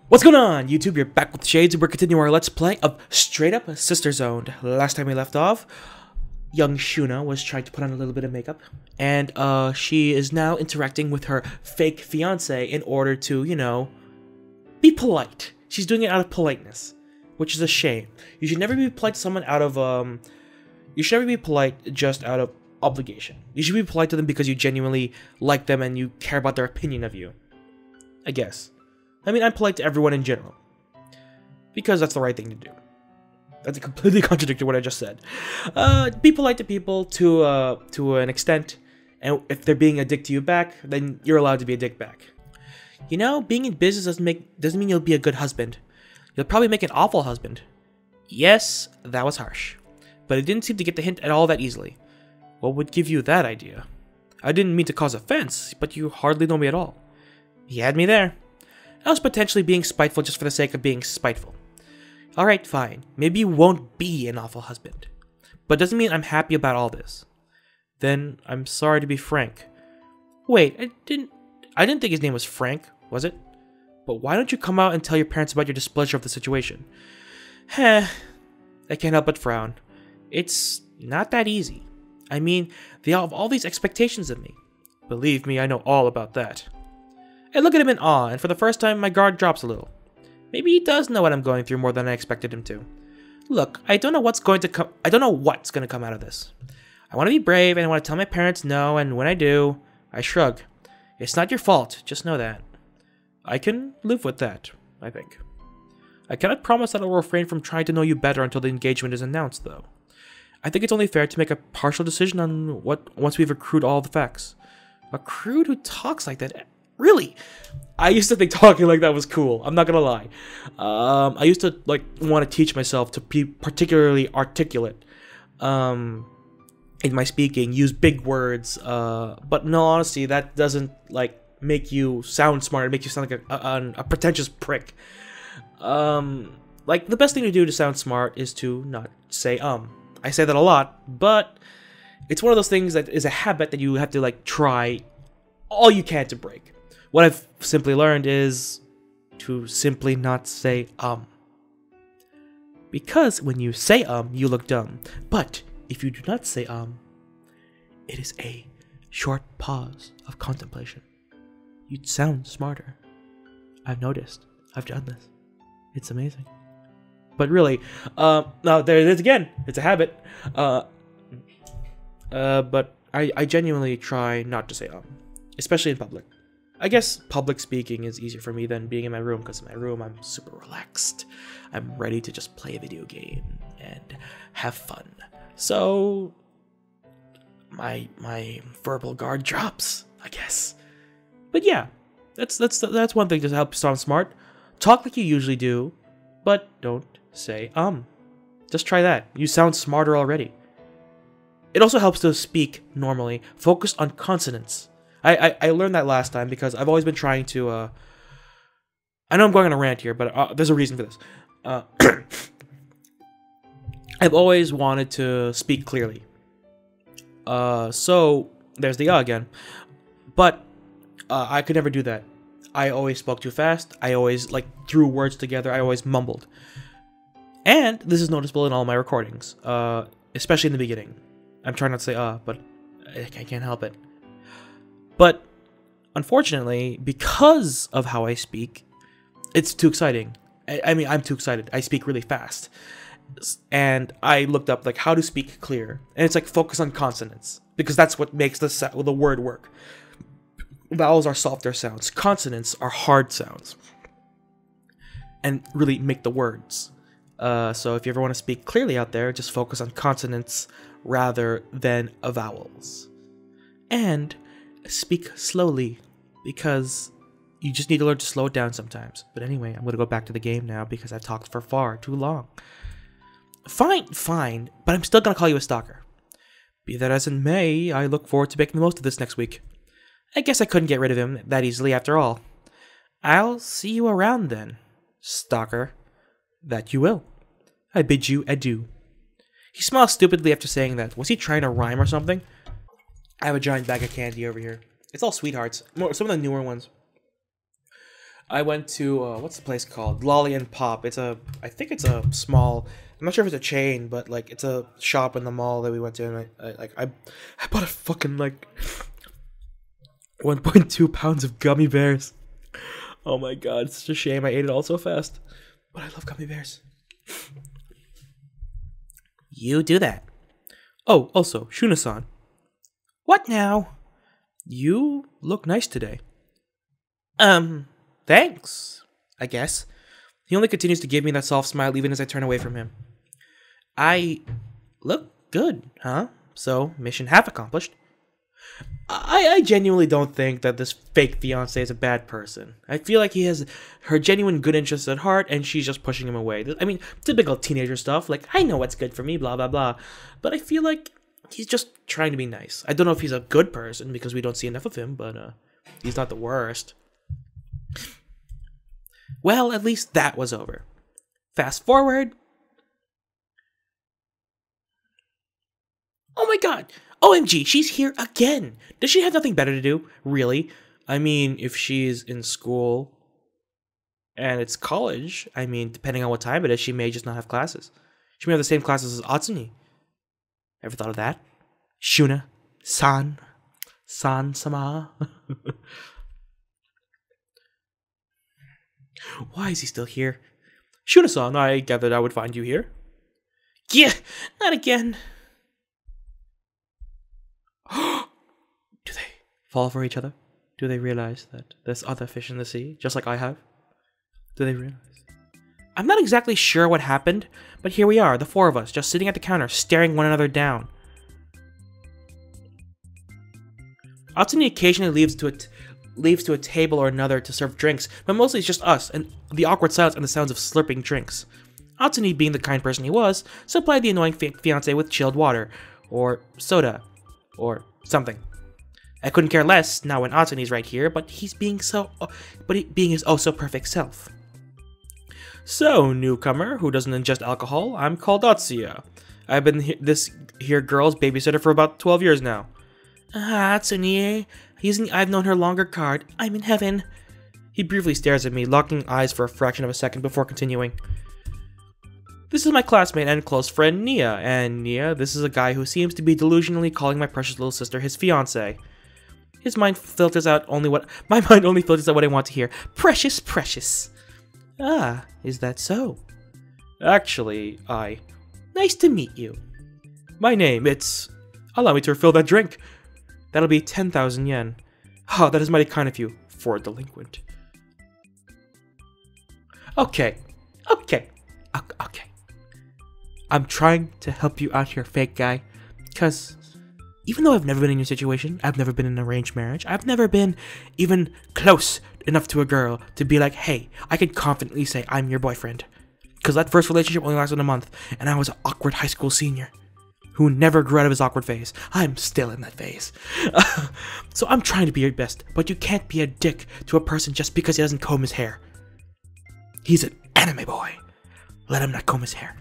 What's going on, YouTube? You're back with Shades, and we're continuing our Let's Play of Straight Up Sister Zoned. Last time we left off, young Shuna was trying to put on a little bit of makeup, and she is now interacting with her fake fiance in order to, you know, be polite. She's doing it out of politeness, which is a shame. You should never be polite to someone out of, you should never be polite just out of obligation. You should be polite to them because you genuinely like them and you care about their opinion of you. I guess. I mean, I'm polite to everyone in general. Because that's the right thing to do. That's completely contradictory what I just said. Be polite to people to an extent. And if they're being a dick to you back, then you're allowed to be a dick back. You know, being in business doesn't mean you'll be a good husband. You'll probably make an awful husband. Yes, that was harsh. But it didn't seem to get the hint at all that easily. What would give you that idea? I didn't mean to cause offense, but you hardly know me at all. He had me there. I was potentially being spiteful just for the sake of being spiteful. Alright, fine. Maybe you won't be an awful husband. But doesn't mean I'm happy about all this. Then, I'm sorry to be frank. Wait, I didn't think his name was Frank, was it? But why don't you come out and tell your parents about your displeasure of the situation? Heh. I can't help but frown. It's not that easy. I mean, they have all these expectations of me. Believe me, I know all about that. I look at him in awe, and for the first time, my guard drops a little. Maybe he does know what I'm going through more than I expected him to. Look, I don't know what's going to come out of this. I want to be brave, and I want to tell my parents no, and when I do, I shrug. It's not your fault, just know that. I can live with that, I think. I cannot promise that I will refrain from trying to know you better until the engagement is announced, though. I think it's only fair to make a partial decision on once we've accrued all the facts. A crude who talks like that? Really? I used to think talking like that was cool. I'm not gonna lie. I used to want to teach myself to be particularly articulate in my speaking, use big words. But in all honesty, that doesn't make you sound smart. It makes you sound like a pretentious prick. The best thing to do to sound smart is to not say I say that a lot, but it's one of those things that is a habit that you have to try all you can to break. What I've simply learned is to simply not say Because when you say you look dumb. But if you do not say it is a short pause of contemplation. You'd sound smarter. I've noticed. I've done this. It's amazing. But really, now there it is again. It's a habit. But I genuinely try not to say especially in public. I guess public speaking is easier for me than being in my room, because in my room I'm super relaxed. I'm ready to just play a video game and have fun. So my verbal guard drops, I guess. But yeah, that's one thing to help sound smart. Talk like you usually do, but don't say Just try that. You sound smarter already. It also helps to speak normally. Focus on consonants. I learned that last time because I've always been trying to, I know I'm going on a rant here, but there's a reason for this. I've always wanted to speak clearly. So, there's the again. But, I could never do that. I always spoke too fast. I always, threw words together. I always mumbled. And this is noticeable in all my recordings, especially in the beginning. I'm trying not to say, but I can't help it. But, unfortunately, because of how I speak, it's too exciting. I mean, I'm too excited. I speak really fast. And I looked up, how to speak clear. And it's focus on consonants. Because that's what makes the word work. Vowels are softer sounds. Consonants are hard sounds. And really make the words. So if you ever want to speak clearly out there, just focus on consonants rather than vowels. And speak slowly, because you just need to learn to slow it down sometimes. But anyway, I'm going to go back to the game now because I've talked for far too long. Fine, but I'm still going to call you a stalker. Be that as it may, I look forward to making the most of this next week. I guess I couldn't get rid of him that easily after all. I'll see you around then, stalker. That you will. I bid you adieu. He smiled stupidly after saying that. Was he trying to rhyme or something? I have a giant bag of candy over here. It's all sweethearts. Some of the newer ones. I went to what's the place called? Lolly and Pop. I think it's a small. I'm not sure if it's a chain, but like it's a shop in the mall that we went to, and I bought a fucking like 1.2 pounds of gummy bears. Oh my god, it's such a shame I ate it all so fast. But I love gummy bears. You do that. Oh, also, Shuna-san. What now? You look nice today. Thanks, I guess. He only continues to give me that soft smile even as I turn away from him. I look good, huh? So, mission half accomplished. I genuinely don't think that this fake fiance is a bad person. I feel like he has her genuine good interests at heart, and she's just pushing him away. I mean, typical teenager stuff, like, I know what's good for me, blah, blah, blah. But I feel like he's just trying to be nice. I don't know if he's a good person, because we don't see enough of him, but he's not the worst. Well, at least that was over. Fast forward. Oh my god! OMG, she's here again! Does she have nothing better to do? Really? I mean, if she's in school and it's college, I mean, depending on what time it is, she may just not have classes. She may have the same classes as Atsuni. Ever thought of that? Shuna, San-sama. Why is he still here? Shuna-san, I gathered I would find you here. Yeah, not again. Do they fall for each other? Do they realize that there's other fish in the sea, just like I have? Do they realize? I'm not exactly sure what happened, but here we are, the four of us, just sitting at the counter, staring one another down. Atsuni occasionally leaves to a table or another to serve drinks, but mostly it's just us, and the awkward silence and the sounds of slurping drinks. Atsuni, being the kind person he was, supplied the annoying fiancé with chilled water, or soda, or something. I couldn't care less now when Atsune's right here, but being his oh so perfect self. So, newcomer who doesn't ingest alcohol, I'm called Atsuya. I've been this here girl's babysitter for about 12 years now. Atsune, I've known her longer card. I'm in heaven. He briefly stares at me, locking eyes for a fraction of a second before continuing. This is my classmate and close friend Nia, and Nia, this is a guy who seems to be delusionally calling my precious little sister his fiancé. My mind filters out only what I want to hear. Precious, precious. Ah, is that so? Actually, Nice to meet you. My name, Allow me to refill that drink. That'll be 10,000 yen. Oh, that is mighty kind of you, for a delinquent. Okay. I'm trying to help you out here, fake guy. Because even though I've never been in your situation, I've never been in an arranged marriage, I've never been even close enough to a girl to be like, hey, I can confidently say I'm your boyfriend. Because that first relationship only lasted a month, and I was an awkward high school senior who never grew out of his awkward phase. I'm still in that phase. So I'm trying to be your best, but you can't be a dick to a person just because he doesn't comb his hair. He's an anime boy. Let him not comb his hair.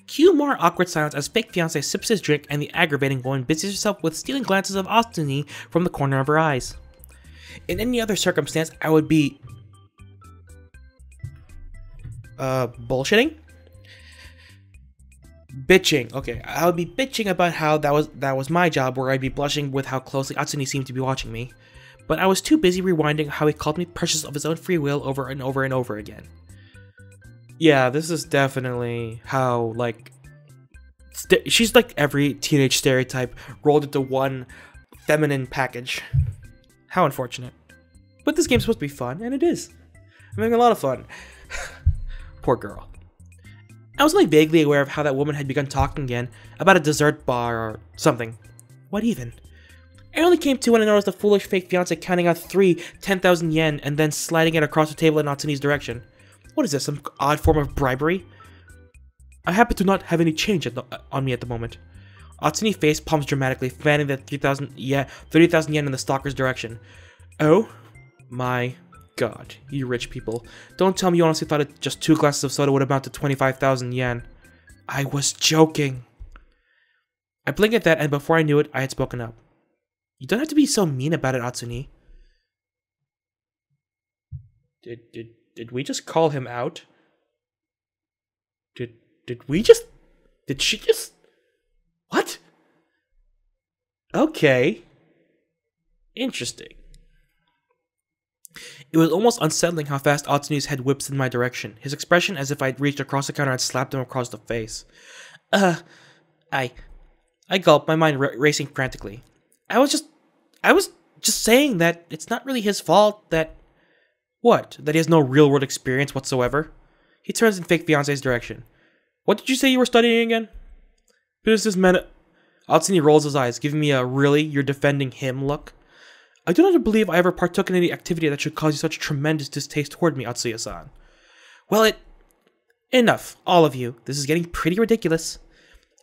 Cue more awkward silence as fake fiancé sips his drink and the aggravating woman busies herself with stealing glances of Atsuni from the corner of her eyes. In any other circumstance, I would be... bullshitting? Bitching. Okay, I would be bitching about how that was my job, where I'd be blushing with how closely Atsuni seemed to be watching me. But I was too busy rewinding how he called me precious of his own free will over and over and over again. Yeah, this is definitely how, like... she's like every teenage stereotype rolled into one feminine package. How unfortunate. But this game's supposed to be fun, and it is. I'm having a lot of fun. Poor girl. I was only vaguely aware of how that woman had begun talking again about a dessert bar or something. What even? I only came to when I noticed the foolish fake fiancé counting out 10,000 yen and then sliding it across the table in Atsuni's direction. What is this, some odd form of bribery? I happen to not have any change on me at the moment. Atsuni face palms dramatically, fanning the 30,000 yen in the stalker's direction. Oh my god, you rich people. Don't tell me you honestly thought that just 2 glasses of soda would amount to 25,000 yen. I was joking. I blinked at that, and before I knew it, I had spoken up. You don't have to be so mean about it, Atsuni. Did we just call him out? Did she just... What? Okay. Interesting. It was almost unsettling how fast Atsune's head whips in my direction, his expression as if I'd reached across the counter and slapped him across the face. I gulped, my mind racing frantically. I was just saying that it's not really his fault that... What? That he has no real-world experience whatsoever? He turns in fake fiance's direction. What did you say you were studying again? Businessman... Atsune rolls his eyes, giving me a really, you're defending him look. I do not believe I ever partook in any activity that should cause you such tremendous distaste toward me, Atsuya-san. Well, Enough, all of you. This is getting pretty ridiculous.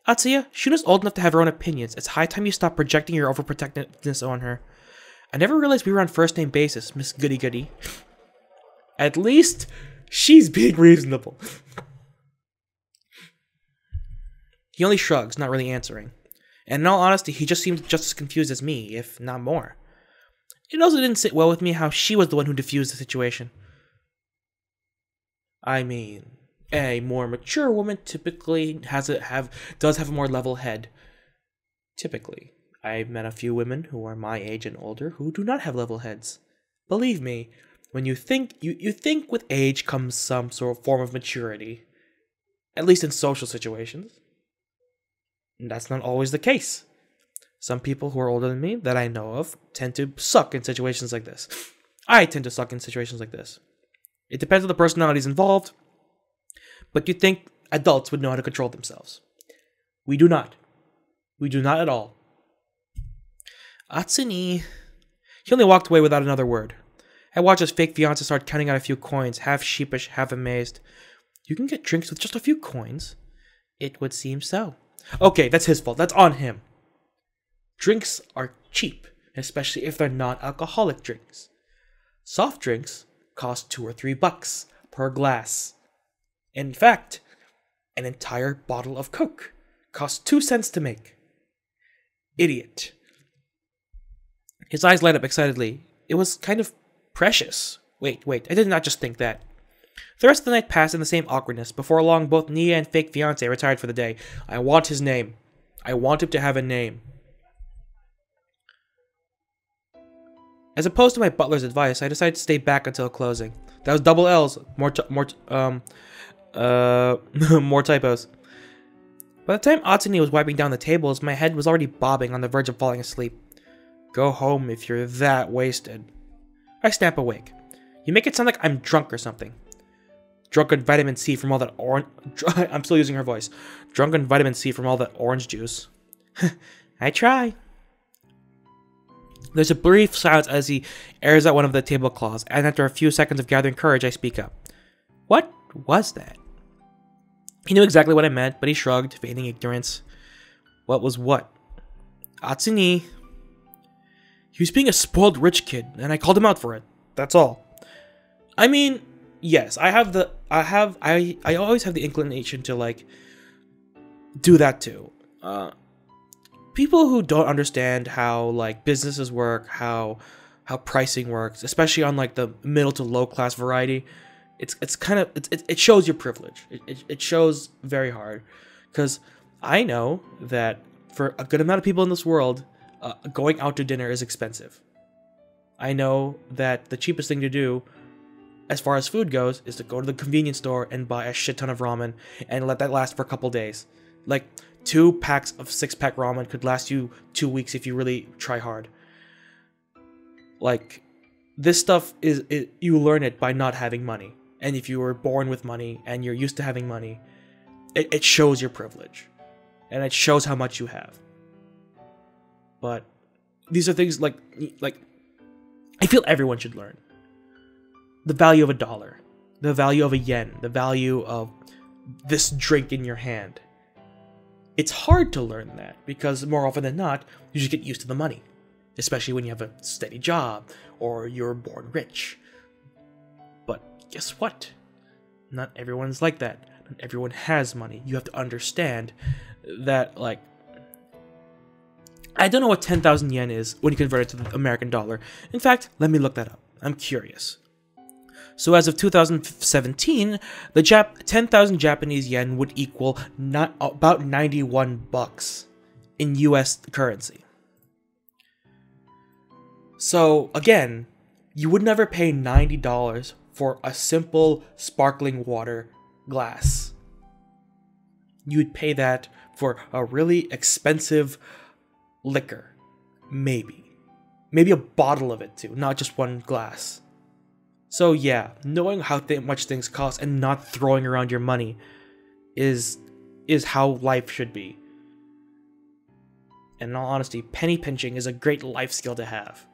Atsuya, Shuna's old enough to have her own opinions. It's high time you stop projecting your overprotectiveness on her. I never realized we were on first-name basis, Miss Goody-Goody. At least, she's being reasonable. He only shrugs, not really answering. And in all honesty, he just seemed just as confused as me, if not more. It also didn't sit well with me how she was the one who diffused the situation. I mean, a more mature woman typically does have a more level head. Typically. I've met a few women who are my age and older who do not have level heads. Believe me, when you think with age comes some sort of form of maturity. At least in social situations. And that's not always the case. Some people who are older than me, that I know of, tend to suck in situations like this. I tend to suck in situations like this. It depends on the personalities involved, but you'd think adults would know how to control themselves. We do not. We do not at all. Atsune... He only walked away without another word. I watched his fake fiancé start counting out a few coins, half sheepish, half amazed. You can get drinks with just a few coins? It would seem so. Okay, that's his fault. That's on him. Drinks are cheap, especially if they're non-alcoholic drinks. Soft drinks cost $2 or $3 per glass. In fact, an entire bottle of Coke costs 2 cents to make. Idiot. His eyes light up excitedly. It was kind of precious. Wait, I did not just think that. The rest of the night passed in the same awkwardness. Before long, both Nia and fake fiancé retired for the day. I want his name. I want him to have a name. As opposed to my butler's advice, I decided to stay back until closing. That was double L's. More typos. By the time Atsune was wiping down the tables, my head was already bobbing on the verge of falling asleep. Go home if you're that wasted. I snap awake. You make it sound like I'm drunk or something. Drunk on vitamin C from all that orange... I'm still using her voice. Drunk on vitamin C from all that orange juice. I try. There's a brief silence as he airs out one of the tablecloths, and after a few seconds of gathering courage, I speak up. What was that? He knew exactly what I meant, but he shrugged, feigning ignorance. What was what? Atsune. He was being a spoiled rich kid, and I called him out for it. That's all. I mean, yes, I always have the inclination to, like, do that too. People who don't understand how, like, businesses work, how pricing works, especially on, like, the middle to low class variety, it shows your privilege. It shows very hard, because I know that for a good amount of people in this world, going out to dinner is expensive. I know that the cheapest thing to do, as far as food goes, is to go to the convenience store and buy a shit ton of ramen and let that last for a couple days. Like, 2 packs of 6-pack ramen could last you 2 weeks if you really try hard. Like, this stuff you learn it by not having money. And if you were born with money and you're used to having money, it shows your privilege. And it shows how much you have. But these are things like I feel everyone should learn. The value of $1, the value of a yen, the value of this drink in your hand. It's hard to learn that because more often than not, you just get used to the money, especially when you have a steady job or you're born rich. But guess what? Not everyone's like that. Not everyone has money. You have to understand that, like, I don't know what 10,000 yen is when you convert it to the American dollar. In fact, let me look that up. I'm curious. So as of 2017, the 10,000 Japanese yen would equal about 91 bucks in US currency. So again, you would never pay $90 for a simple sparkling water glass. You'd pay that for a really expensive liquor. Maybe a bottle of it too, not just one glass. So yeah, knowing how much things cost and not throwing around your money is how life should be. And in all honesty, penny pinching is a great life skill to have,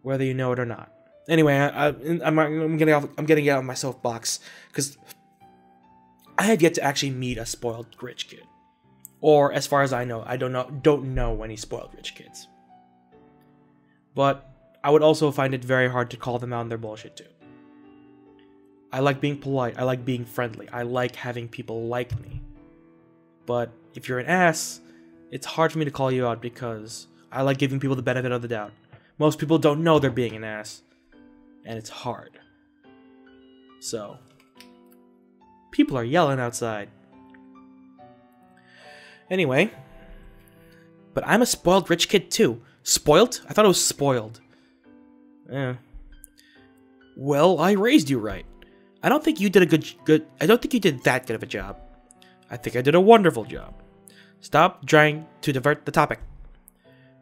whether you know it or not. Anyway, I'm getting out of my soapbox because I have yet to actually meet a spoiled rich kid, or as far as I know, I don't know any spoiled rich kids. But I would also find it very hard to call them out on their bullshit too. I like being polite, I like being friendly, I like having people like me. But if you're an ass, it's hard for me to call you out because I like giving people the benefit of the doubt. Most people don't know they're being an ass, and it's hard. So, people are yelling outside. Anyway, but I'm a spoiled rich kid too. Spoiled? I thought it was spoiled. Well, I raised you right. I don't think you did I don't think you did that good of a job. I think I did a wonderful job. Stop trying to divert the topic.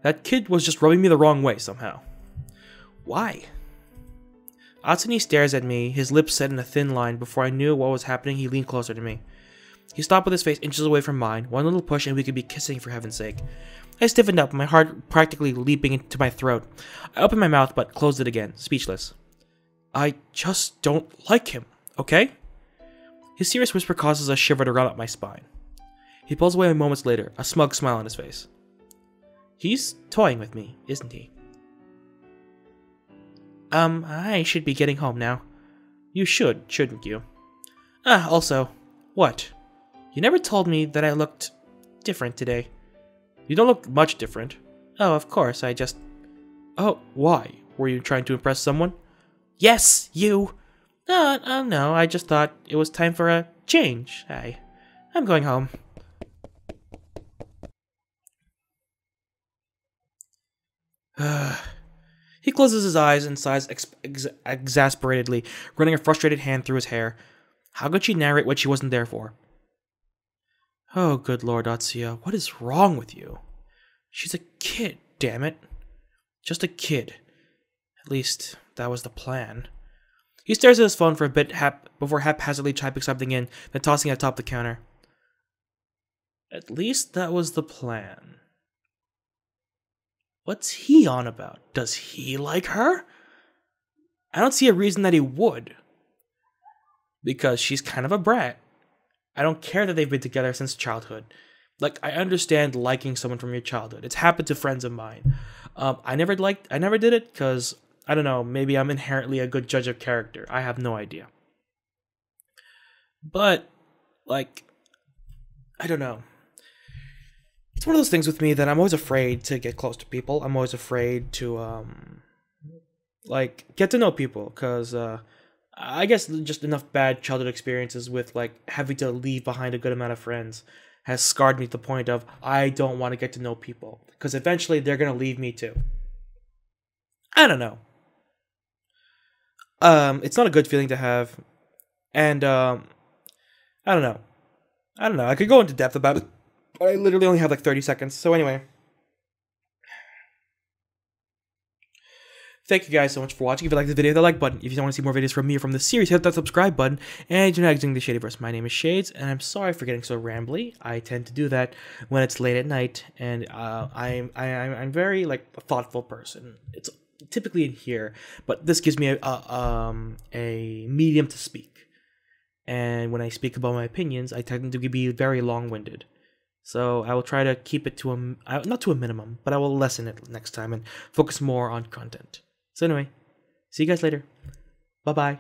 That kid was just rubbing me the wrong way somehow. Why? Atsuni stares at me, his lips set in a thin line. Before I knew what was happening, he leaned closer to me. He stopped with his face inches away from mine. One little push and we could be kissing for heaven's sake. I stiffened up, my heart practically leaping into my throat. I opened my mouth but closed it again, speechless. I just don't like him, okay? His serious whisper causes a shiver to run up my spine. He pulls away moments later, a smug smile on his face. He's toying with me, isn't he? I should be getting home now. You should, shouldn't you? Also, what? You never told me that I looked different today. You don't look much different. Oh, of course, I just... Oh, why? Were you trying to impress someone? Yes, you! No, I just thought it was time for a change. I'm going home. He closes his eyes and sighs exasperatedly, running a frustrated hand through his hair. How could she narrate what she wasn't there for? Oh, good Lord, Atsuya, what is wrong with you? She's a kid, damn it. Just a kid. At least, that was the plan. He stares at his phone for a bit before haphazardly typing something in, then tossing it atop the counter. At least that was the plan. What's he on about? Does he like her? I don't see a reason that he would. Because she's kind of a brat. I don't care that they've been together since childhood. Like, I understand liking someone from your childhood. It's happened to friends of mine. I never did it because, I don't know, maybe I'm inherently a good judge of character. I have no idea. But, like, I don't know. It's one of those things with me that I'm always afraid to get close to people. I'm always afraid to, like, get to know people. Because, I guess just enough bad childhood experiences with, like, having to leave behind a good amount of friends has scarred me to the point of I don't want to get to know people. Because eventually they're going to leave me too. I don't know. It's not a good feeling to have. And, I don't know. I could go into depth about it. But I literally only have like 30 seconds. So anyway. Thank you guys so much for watching. If you like this video, hit the like button. If you want to see more videos from me or from this series, hit that subscribe button. And you're not using the Shadyverse. My name is Shades, and I'm sorry for getting so rambly. I tend to do that when it's late at night, and I'm very like a thoughtful person. It's typically in here, but this gives me a medium to speak. And when I speak about my opinions, I tend to be very long-winded. So I will try to keep it to not to a minimum, but I will lessen it next time and focus more on content. So anyway, see you guys later. Bye-bye.